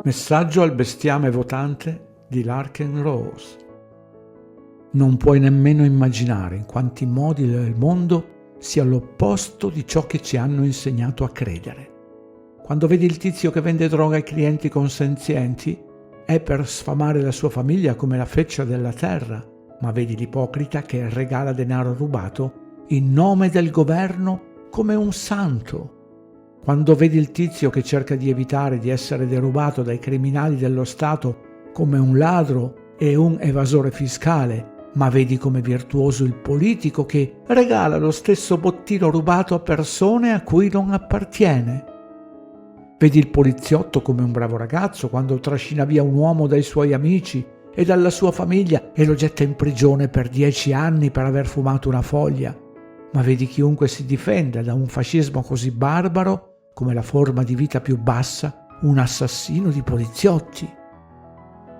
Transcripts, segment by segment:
Messaggio al bestiame votante di Larken Rose. Non puoi nemmeno immaginare in quanti modi il mondo sia l'opposto di ciò che ci hanno insegnato a credere. Quando vedi il tizio che vende droga ai clienti consenzienti, è per sfamare la sua famiglia come la feccia della terra, ma vedi l'ipocrita che regala denaro rubato in nome del governo come un santo. Quando vedi il tizio che cerca di evitare di essere derubato dai criminali dello Stato come un ladro e un evasore fiscale, ma vedi come virtuoso il politico che regala lo stesso bottino rubato a persone a cui non appartiene. Vedi il poliziotto come un bravo ragazzo quando trascina via un uomo dai suoi amici e dalla sua famiglia e lo getta in prigione per 10 anni per aver fumato una foglia. Ma vedi chiunque si difenda da un fascismo così barbaro come la forma di vita più bassa, un assassino di poliziotti.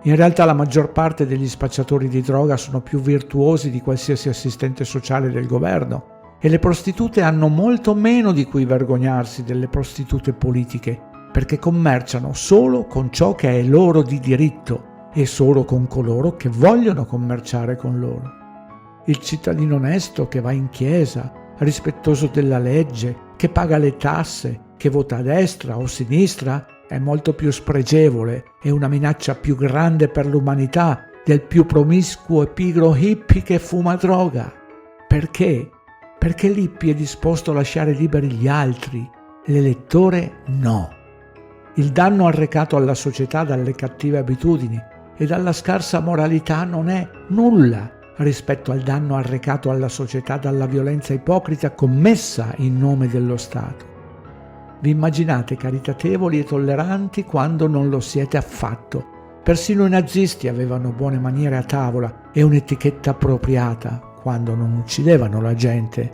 In realtà la maggior parte degli spacciatori di droga sono più virtuosi di qualsiasi assistente sociale del governo e le prostitute hanno molto meno di cui vergognarsi delle prostitute politiche, perché commerciano solo con ciò che è loro di diritto e solo con coloro che vogliono commerciare con loro. Il cittadino onesto che va in chiesa, rispettoso della legge, che paga le tasse, che vota a destra o a sinistra, è molto più spregevole e una minaccia più grande per l'umanità del più promiscuo e pigro hippie che fuma droga. Perché? Perché l'hippie è disposto a lasciare liberi gli altri, l'elettore no. Il danno arrecato alla società dalle cattive abitudini e dalla scarsa moralità non è nulla rispetto al danno arrecato alla società dalla violenza ipocrita commessa in nome dello Stato. Vi immaginate caritatevoli e tolleranti quando non lo siete affatto. Persino i nazisti avevano buone maniere a tavola e un'etichetta appropriata quando non uccidevano la gente.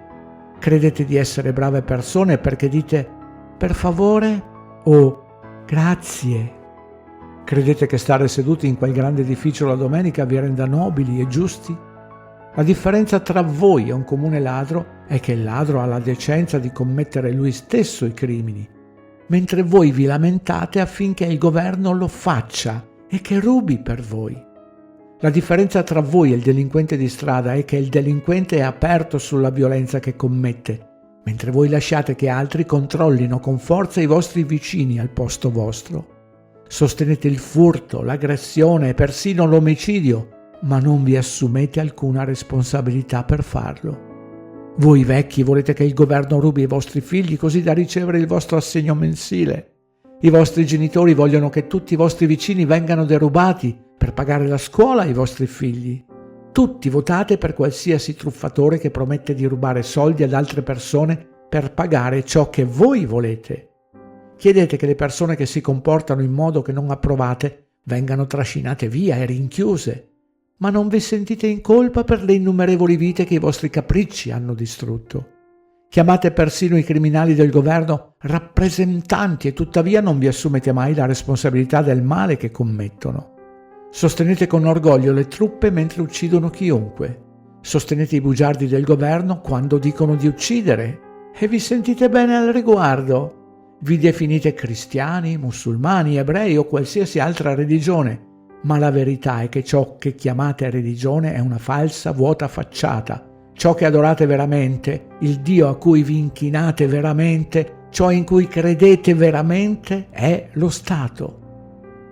Credete di essere brave persone perché dite «per favore» o «grazie». Credete che stare seduti in quel grande edificio la domenica vi renda nobili e giusti? La differenza tra voi e un comune ladro è che il ladro ha la decenza di commettere lui stesso i crimini, mentre voi vi lamentate affinché il governo lo faccia e che rubi per voi. La differenza tra voi e il delinquente di strada è che il delinquente è aperto sulla violenza che commette, mentre voi lasciate che altri controllino con forza i vostri vicini al posto vostro. Sostenete il furto, l'aggressione e persino l'omicidio, ma non vi assumete alcuna responsabilità per farlo. Voi vecchi volete che il governo rubi i vostri figli così da ricevere il vostro assegno mensile. I vostri genitori vogliono che tutti i vostri vicini vengano derubati per pagare la scuola ai vostri figli. Tutti votate per qualsiasi truffatore che promette di rubare soldi ad altre persone per pagare ciò che voi volete. Chiedete che le persone che si comportano in modo che non approvate vengano trascinate via e rinchiuse. Ma non vi sentite in colpa per le innumerevoli vite che i vostri capricci hanno distrutto. Chiamate persino i criminali del governo rappresentanti e tuttavia non vi assumete mai la responsabilità del male che commettono. Sostenete con orgoglio le truppe mentre uccidono chiunque. Sostenete i bugiardi del governo quando dicono di uccidere e vi sentite bene al riguardo. Vi definite cristiani, musulmani, ebrei o qualsiasi altra religione. Ma la verità è che ciò che chiamate religione è una falsa, vuota facciata. Ciò che adorate veramente, il Dio a cui vi inchinate veramente, ciò in cui credete veramente è lo Stato.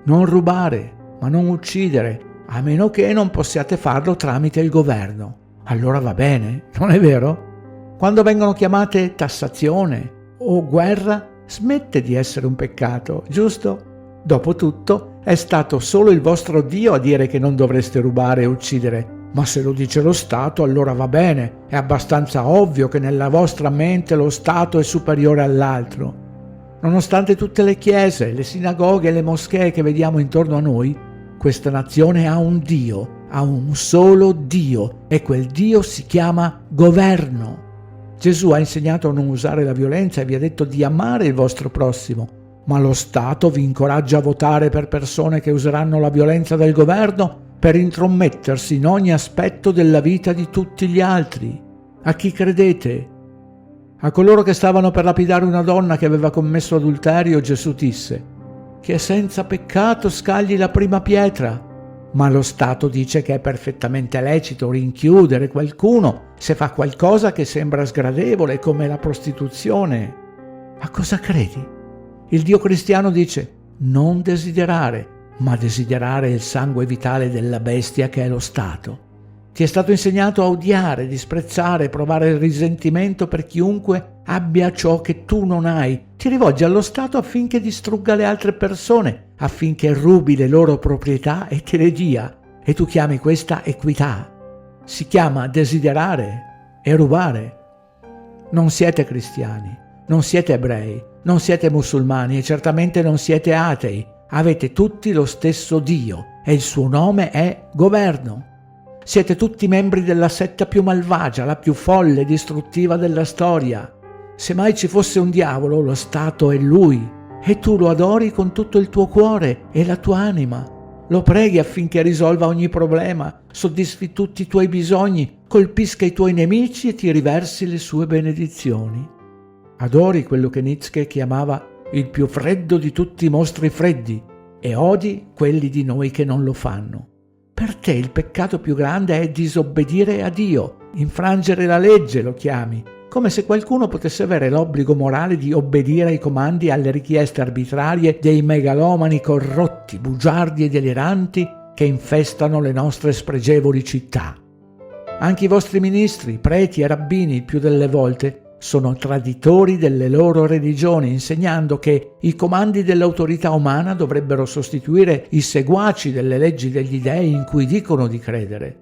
Non rubare, ma non uccidere, a meno che non possiate farlo tramite il governo. Allora va bene, non è vero? Quando vengono chiamate tassazione o guerra, smette di essere un peccato, giusto? Dopotutto, è stato solo il vostro Dio a dire che non dovreste rubare e uccidere, ma se lo dice lo Stato allora va bene, è abbastanza ovvio che nella vostra mente lo Stato è superiore all'altro. Nonostante tutte le chiese, le sinagoghe e le moschee che vediamo intorno a noi, questa nazione ha un Dio, ha un solo Dio e quel Dio si chiama governo. Gesù ha insegnato a non usare la violenza e vi ha detto di amare il vostro prossimo. Ma lo Stato vi incoraggia a votare per persone che useranno la violenza del governo per intromettersi in ogni aspetto della vita di tutti gli altri. A chi credete? A coloro che stavano per lapidare una donna che aveva commesso adulterio, Gesù disse: chi è senza peccato scagli la prima pietra. Ma lo Stato dice che è perfettamente lecito rinchiudere qualcuno se fa qualcosa che sembra sgradevole, come la prostituzione. A cosa credi? Il Dio cristiano dice: non desiderare, ma desiderare il sangue vitale della bestia che è lo Stato. Ti è stato insegnato a odiare, disprezzare, provare il risentimento per chiunque abbia ciò che tu non hai. Ti rivolgi allo Stato affinché distrugga le altre persone, affinché rubi le loro proprietà e te le dia. E tu chiami questa equità. Si chiama desiderare e rubare. Non siete cristiani, non siete ebrei, non siete musulmani e certamente non siete atei. Avete tutti lo stesso Dio e il suo nome è governo. Siete tutti membri della setta più malvagia, la più folle e distruttiva della storia. Se mai ci fosse un diavolo, lo Stato è lui, e tu lo adori con tutto il tuo cuore e la tua anima. Lo preghi affinché risolva ogni problema, soddisfi tutti i tuoi bisogni, colpisca i tuoi nemici e ti riversi le sue benedizioni. Adori quello che Nietzsche chiamava il più freddo di tutti i mostri freddi e odi quelli di noi che non lo fanno. Per te il peccato più grande è disobbedire a Dio, infrangere la legge lo chiami, come se qualcuno potesse avere l'obbligo morale di obbedire ai comandi e alle richieste arbitrarie dei megalomani corrotti, bugiardi e deliranti che infestano le nostre spregevoli città. Anche i vostri ministri, preti e rabbini, il più delle volte, sono traditori delle loro religioni, insegnando che i comandi dell'autorità umana dovrebbero sostituire i seguaci delle leggi degli dei in cui dicono di credere.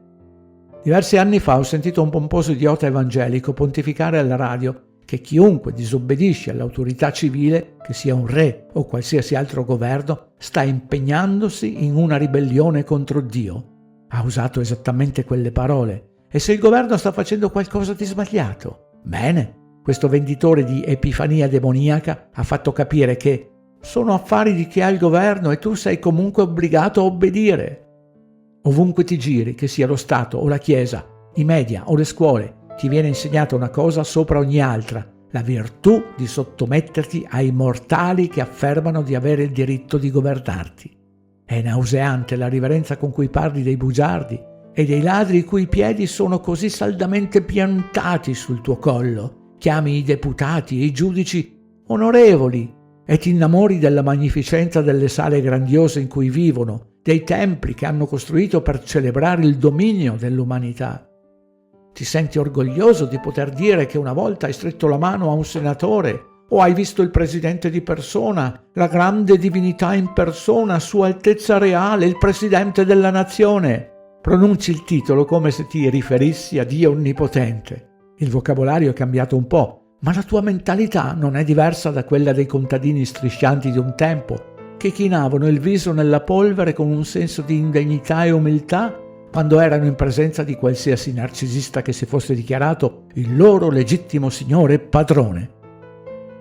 Diversi anni fa ho sentito un pomposo idiota evangelico pontificare alla radio che chiunque disobbedisce all'autorità civile, che sia un re o qualsiasi altro governo, sta impegnandosi in una ribellione contro Dio. Ha usato esattamente quelle parole. E se il governo sta facendo qualcosa di sbagliato? Bene. Questo venditore di epifania demoniaca ha fatto capire che sono affari di chi ha il governo e tu sei comunque obbligato a obbedire. Ovunque ti giri, che sia lo Stato o la Chiesa, i media o le scuole, ti viene insegnata una cosa sopra ogni altra: la virtù di sottometterti ai mortali che affermano di avere il diritto di governarti. È nauseante la riverenza con cui parli dei bugiardi e dei ladri i cui piedi sono così saldamente piantati sul tuo collo. Chiami i deputati e i giudici onorevoli e ti innamori della magnificenza delle sale grandiose in cui vivono, dei templi che hanno costruito per celebrare il dominio dell'umanità. Ti senti orgoglioso di poter dire che una volta hai stretto la mano a un senatore o hai visto il presidente di persona, la grande divinità in persona, Sua Altezza Reale, il presidente della nazione. Pronunci il titolo come se ti riferissi a Dio Onnipotente. Il vocabolario è cambiato un po', ma la tua mentalità non è diversa da quella dei contadini striscianti di un tempo, che chinavano il viso nella polvere con un senso di indegnità e umiltà quando erano in presenza di qualsiasi narcisista che si fosse dichiarato il loro legittimo signore e padrone.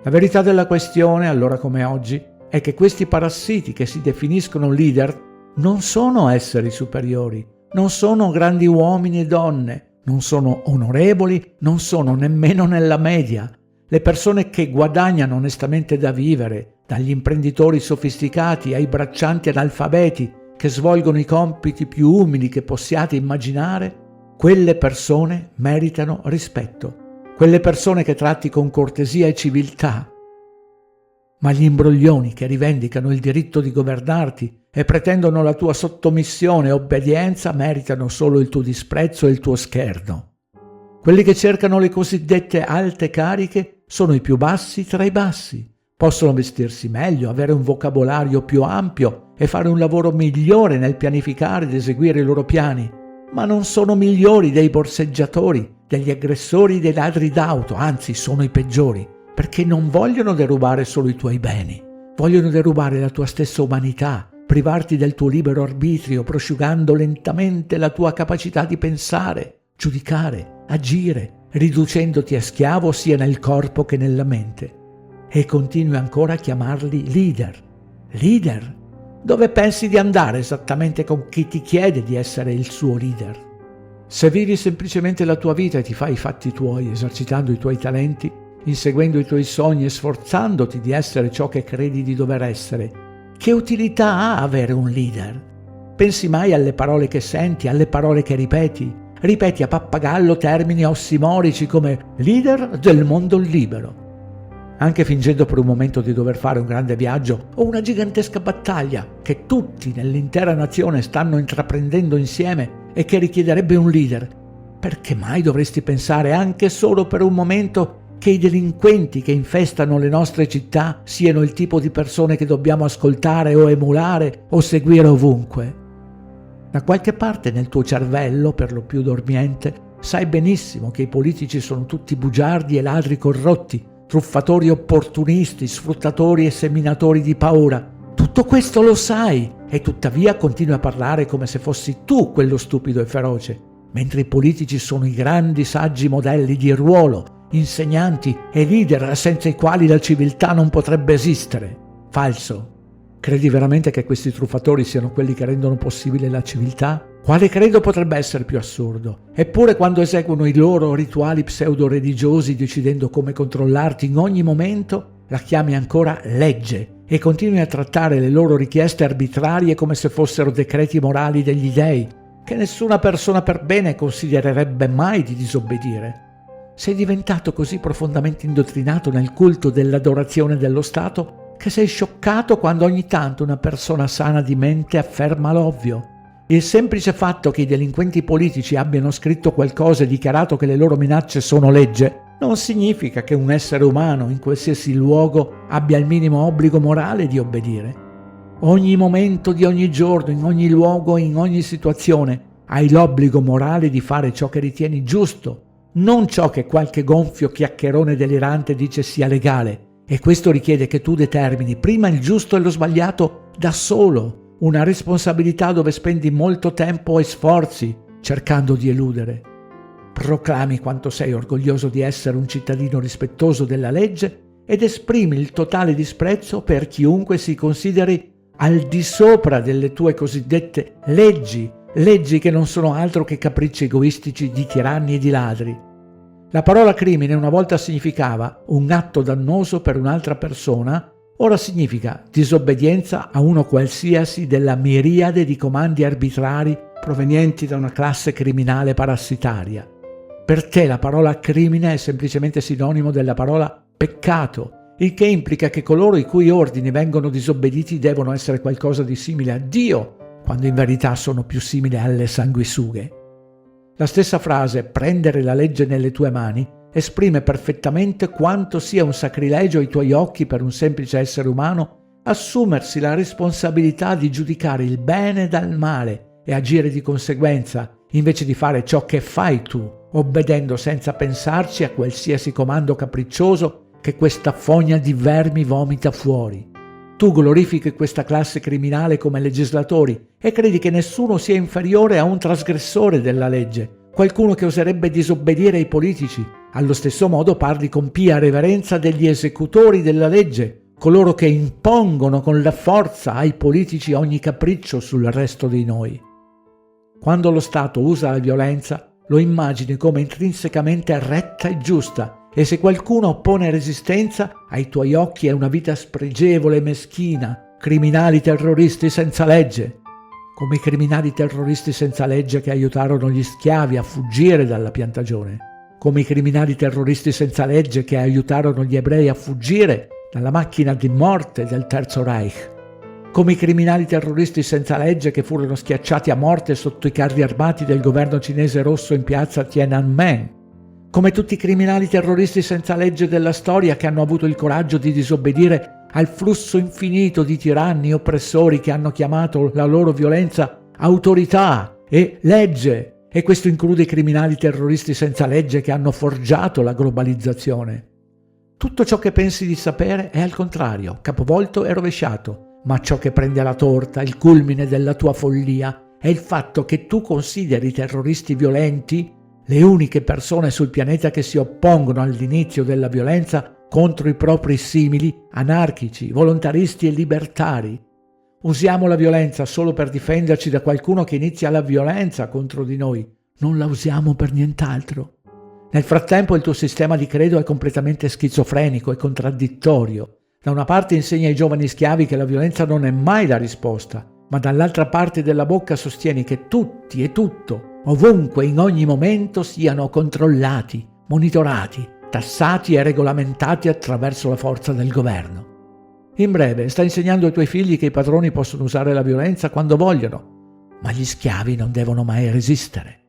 La verità della questione, allora come oggi, è che questi parassiti che si definiscono leader non sono esseri superiori, non sono grandi uomini e donne, non sono onorevoli, non sono nemmeno nella media. Le persone che guadagnano onestamente da vivere, dagli imprenditori sofisticati ai braccianti analfabeti che svolgono i compiti più umili che possiate immaginare, quelle persone meritano rispetto. Quelle persone che tratti con cortesia e civiltà. Ma gli imbroglioni che rivendicano il diritto di governarti e pretendono la tua sottomissione e obbedienza meritano solo il tuo disprezzo e il tuo scherno. Quelli che cercano le cosiddette alte cariche sono i più bassi tra i bassi. Possono vestirsi meglio, avere un vocabolario più ampio e fare un lavoro migliore nel pianificare ed eseguire i loro piani, ma non sono migliori dei borseggiatori, degli aggressori, dei ladri d'auto, anzi sono i peggiori, perché non vogliono derubare solo i tuoi beni, vogliono derubare la tua stessa umanità, privarti del tuo libero arbitrio, prosciugando lentamente la tua capacità di pensare, giudicare, agire, riducendoti a schiavo sia nel corpo che nella mente. E continui ancora a chiamarli leader. Leader? Dove pensi di andare esattamente con chi ti chiede di essere il suo leader? Se vivi semplicemente la tua vita e ti fai i fatti tuoi, esercitando i tuoi talenti, inseguendo i tuoi sogni e sforzandoti di essere ciò che credi di dover essere, Che utilità ha avere un leader? Pensi mai alle parole che senti, alle parole che ripeti? Ripeti a pappagallo termini ossimorici come leader del mondo libero. Anche fingendo per un momento di dover fare un grande viaggio o una gigantesca battaglia che tutti nell'intera nazione stanno intraprendendo insieme e che richiederebbe un leader, perché mai dovresti pensare anche solo per un momento che i delinquenti che infestano le nostre città siano il tipo di persone che dobbiamo ascoltare o emulare o seguire ovunque? Da qualche parte nel tuo cervello, per lo più dormiente, sai benissimo che i politici sono tutti bugiardi e ladri corrotti, truffatori opportunisti, sfruttatori e seminatori di paura. Tutto questo lo sai e tuttavia continui a parlare come se fossi tu quello stupido e feroce, mentre i politici sono i grandi saggi modelli di ruolo, insegnanti e leader senza i quali la civiltà non potrebbe esistere. Falso. Credi veramente che questi truffatori siano quelli che rendono possibile la civiltà? Quale credo potrebbe essere più assurdo? Eppure quando eseguono i loro rituali pseudo-religiosi decidendo come controllarti in ogni momento, la chiami ancora legge e continui a trattare le loro richieste arbitrarie come se fossero decreti morali degli dei, che nessuna persona per bene considererebbe mai di disobbedire. Sei diventato così profondamente indottrinato nel culto dell'adorazione dello Stato che sei scioccato quando ogni tanto una persona sana di mente afferma l'ovvio. Il semplice fatto che i delinquenti politici abbiano scritto qualcosa e dichiarato che le loro minacce sono legge non significa che un essere umano in qualsiasi luogo abbia il minimo obbligo morale di obbedire. Ogni momento di ogni giorno, in ogni luogo, in ogni situazione, hai l'obbligo morale di fare ciò che ritieni giusto, non ciò che qualche gonfio chiacchierone delirante dice sia legale. E questo richiede che tu determini prima il giusto e lo sbagliato da solo, una responsabilità dove spendi molto tempo e sforzi cercando di eludere. Proclami quanto sei orgoglioso di essere un cittadino rispettoso della legge ed esprimi il totale disprezzo per chiunque si consideri al di sopra delle tue cosiddette leggi che non sono altro che capricci egoistici di tiranni e di ladri. La parola crimine una volta significava un atto dannoso per un'altra persona, ora significa disobbedienza a uno qualsiasi della miriade di comandi arbitrari provenienti da una classe criminale parassitaria. Per te la parola crimine è semplicemente sinonimo della parola peccato, il che implica che coloro i cui ordini vengono disobbediti devono essere qualcosa di simile a Dio, quando in verità sono più simili alle sanguisughe. La stessa frase, prendere la legge nelle tue mani, esprime perfettamente quanto sia un sacrilegio ai tuoi occhi per un semplice essere umano assumersi la responsabilità di giudicare il bene dal male e agire di conseguenza, invece di fare ciò che fai tu, obbedendo senza pensarci a qualsiasi comando capriccioso che questa fogna di vermi vomita fuori. Tu glorifichi questa classe criminale come legislatori e credi che nessuno sia inferiore a un trasgressore della legge, qualcuno che oserebbe disobbedire ai politici. Allo stesso modo parli con pia reverenza degli esecutori della legge, coloro che impongono con la forza ai politici ogni capriccio sul resto di noi. Quando lo Stato usa la violenza, lo immagini come intrinsecamente retta e giusta, e se qualcuno oppone resistenza, ai tuoi occhi è una vita spregevole e meschina, criminali terroristi senza legge, come i criminali terroristi senza legge che aiutarono gli schiavi a fuggire dalla piantagione, come i criminali terroristi senza legge che aiutarono gli ebrei a fuggire dalla macchina di morte del Terzo Reich, come i criminali terroristi senza legge che furono schiacciati a morte sotto i carri armati del governo cinese rosso in piazza Tiananmen, come tutti i criminali terroristi senza legge della storia che hanno avuto il coraggio di disobbedire al flusso infinito di tiranni e oppressori che hanno chiamato la loro violenza autorità e legge, e questo include i criminali terroristi senza legge che hanno forgiato la globalizzazione. Tutto ciò che pensi di sapere è al contrario, capovolto e rovesciato, ma ciò che prende la torta, il culmine della tua follia, è il fatto che tu consideri i terroristi violenti le uniche persone sul pianeta che si oppongono all'inizio della violenza contro i propri simili anarchici, volontaristi e libertari. Usiamo la violenza solo per difenderci da qualcuno che inizia la violenza contro di noi. Non la usiamo per nient'altro. Nel frattempo il tuo sistema di credo è completamente schizofrenico e contraddittorio. Da una parte insegna ai giovani schiavi che la violenza non è mai la risposta, ma dall'altra parte della bocca sostieni che tutti e tutto, ovunque, in ogni momento, siano controllati, monitorati, tassati e regolamentati attraverso la forza del governo. In breve, sta insegnando ai tuoi figli che i padroni possono usare la violenza quando vogliono, ma gli schiavi non devono mai resistere.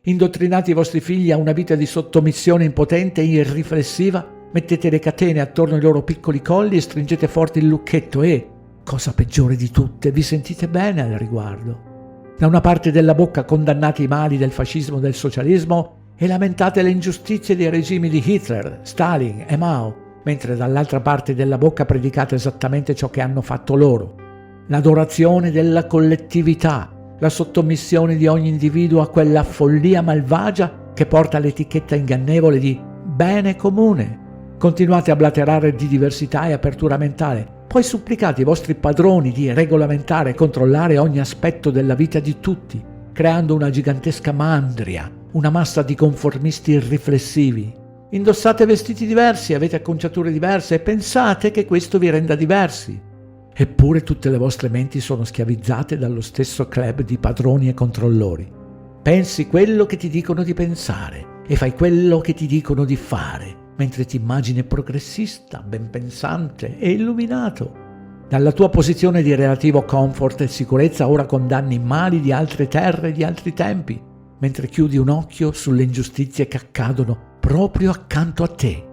Indottrinate i vostri figli a una vita di sottomissione impotente e irriflessiva, mettete le catene attorno ai loro piccoli colli e stringete forte il lucchetto e, cosa peggiore di tutte, vi sentite bene al riguardo. Da una parte della bocca condannate i mali del fascismo e del socialismo e lamentate le ingiustizie dei regimi di Hitler, Stalin e Mao, mentre dall'altra parte della bocca predicate esattamente ciò che hanno fatto loro. L'adorazione della collettività, la sottomissione di ogni individuo a quella follia malvagia che porta l'etichetta ingannevole di bene comune. Continuate a blaterare di diversità e apertura mentale, poi supplicate i vostri padroni di regolamentare e controllare ogni aspetto della vita di tutti, creando una gigantesca mandria, una massa di conformisti irriflessivi. Indossate vestiti diversi, avete acconciature diverse e pensate che questo vi renda diversi. Eppure tutte le vostre menti sono schiavizzate dallo stesso club di padroni e controllori. Pensi quello che ti dicono di pensare e fai quello che ti dicono di fare, mentre ti immagini progressista, ben pensante e illuminato. Dalla tua posizione di relativo comfort e sicurezza ora condanni i mali di altre terre e di altri tempi, mentre chiudi un occhio sulle ingiustizie che accadono proprio accanto a te.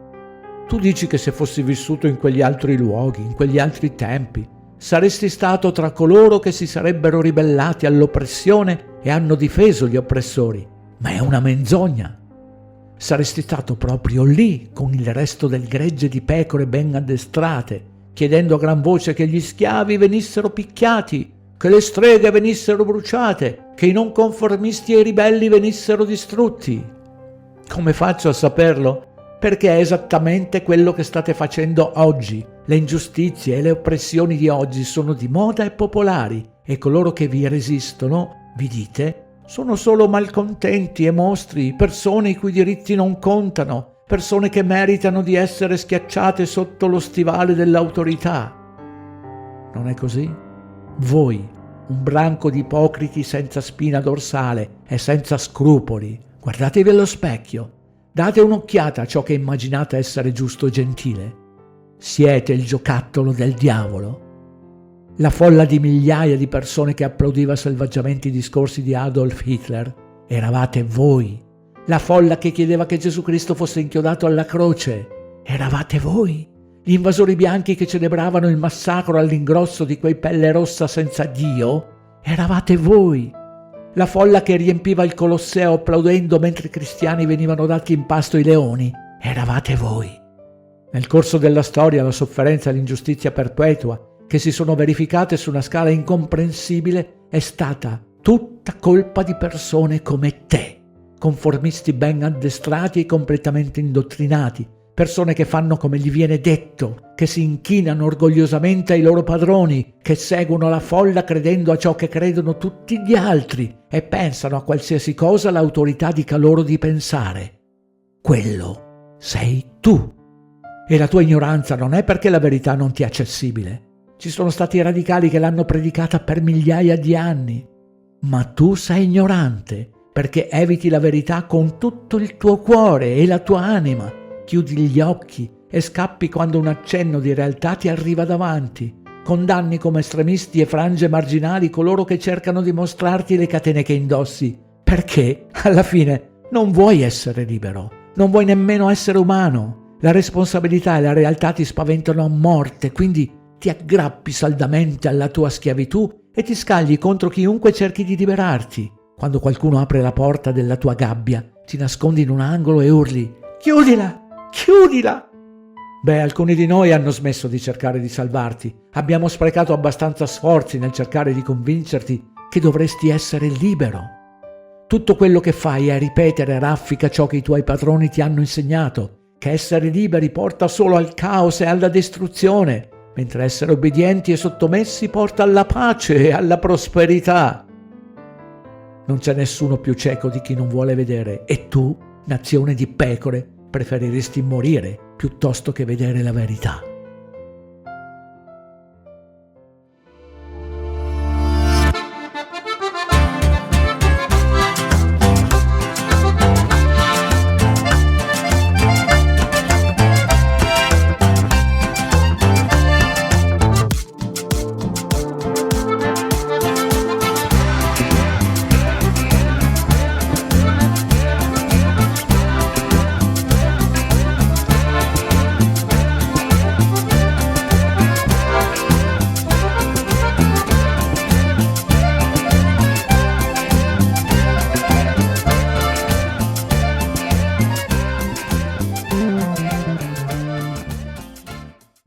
Tu dici che se fossi vissuto in quegli altri luoghi, in quegli altri tempi, saresti stato tra coloro che si sarebbero ribellati all'oppressione e hanno difeso gli oppressori, ma è una menzogna. Saresti stato proprio lì con il resto del gregge di pecore ben addestrate, chiedendo a gran voce che gli schiavi venissero picchiati, che le streghe venissero bruciate, che i non conformisti e i ribelli venissero distrutti. Come faccio a saperlo? Perché è esattamente quello che state facendo oggi. Le ingiustizie e le oppressioni di oggi sono di moda e popolari e coloro che vi resistono, vi dite, sono solo malcontenti e mostri, persone i cui diritti non contano, persone che meritano di essere schiacciate sotto lo stivale dell'autorità. Non è così? Voi, un branco di ipocriti senza spina dorsale e senza scrupoli, guardatevi allo specchio, date un'occhiata a ciò che immaginate essere giusto e gentile. Siete il giocattolo del diavolo. La folla di migliaia di persone che applaudiva selvaggiamente i discorsi di Adolf Hitler eravate voi. La folla che chiedeva che Gesù Cristo fosse inchiodato alla croce eravate voi. Gli invasori bianchi che celebravano il massacro all'ingrosso di quei pelle rossa senza Dio eravate voi. La folla che riempiva il Colosseo applaudendo mentre i cristiani venivano dati in pasto ai leoni eravate voi. Nel corso della storia la sofferenza e l'ingiustizia perpetua che si sono verificate su una scala incomprensibile è stata tutta colpa di persone come te, conformisti ben addestrati e completamente indottrinati, persone che fanno come gli viene detto, che si inchinano orgogliosamente ai loro padroni, che seguono la folla credendo a ciò che credono tutti gli altri e pensano a qualsiasi cosa l'autorità dica loro di pensare. Quello sei tu. E la tua ignoranza non è perché la verità non ti è accessibile. Ci sono stati radicali che l'hanno predicata per migliaia di anni. Ma tu sei ignorante perché eviti la verità con tutto il tuo cuore e la tua anima. Chiudi gli occhi e scappi quando un accenno di realtà ti arriva davanti. Condanni come estremisti e frange marginali coloro che cercano di mostrarti le catene che indossi. Perché, alla fine, non vuoi essere libero. Non vuoi nemmeno essere umano. La responsabilità e la realtà ti spaventano a morte, quindi ti aggrappi saldamente alla tua schiavitù e ti scagli contro chiunque cerchi di liberarti. Quando qualcuno apre la porta della tua gabbia, ti nascondi in un angolo e urli «Chiudila! Chiudila!» Beh, alcuni di noi hanno smesso di cercare di salvarti. Abbiamo sprecato abbastanza sforzi nel cercare di convincerti che dovresti essere libero. Tutto quello che fai è ripetere a raffica ciò che i tuoi padroni ti hanno insegnato, che essere liberi porta solo al caos e alla distruzione, mentre essere obbedienti e sottomessi porta alla pace e alla prosperità. Non c'è nessuno più cieco di chi non vuole vedere, e tu, nazione di pecore, preferiresti morire piuttosto che vedere la verità.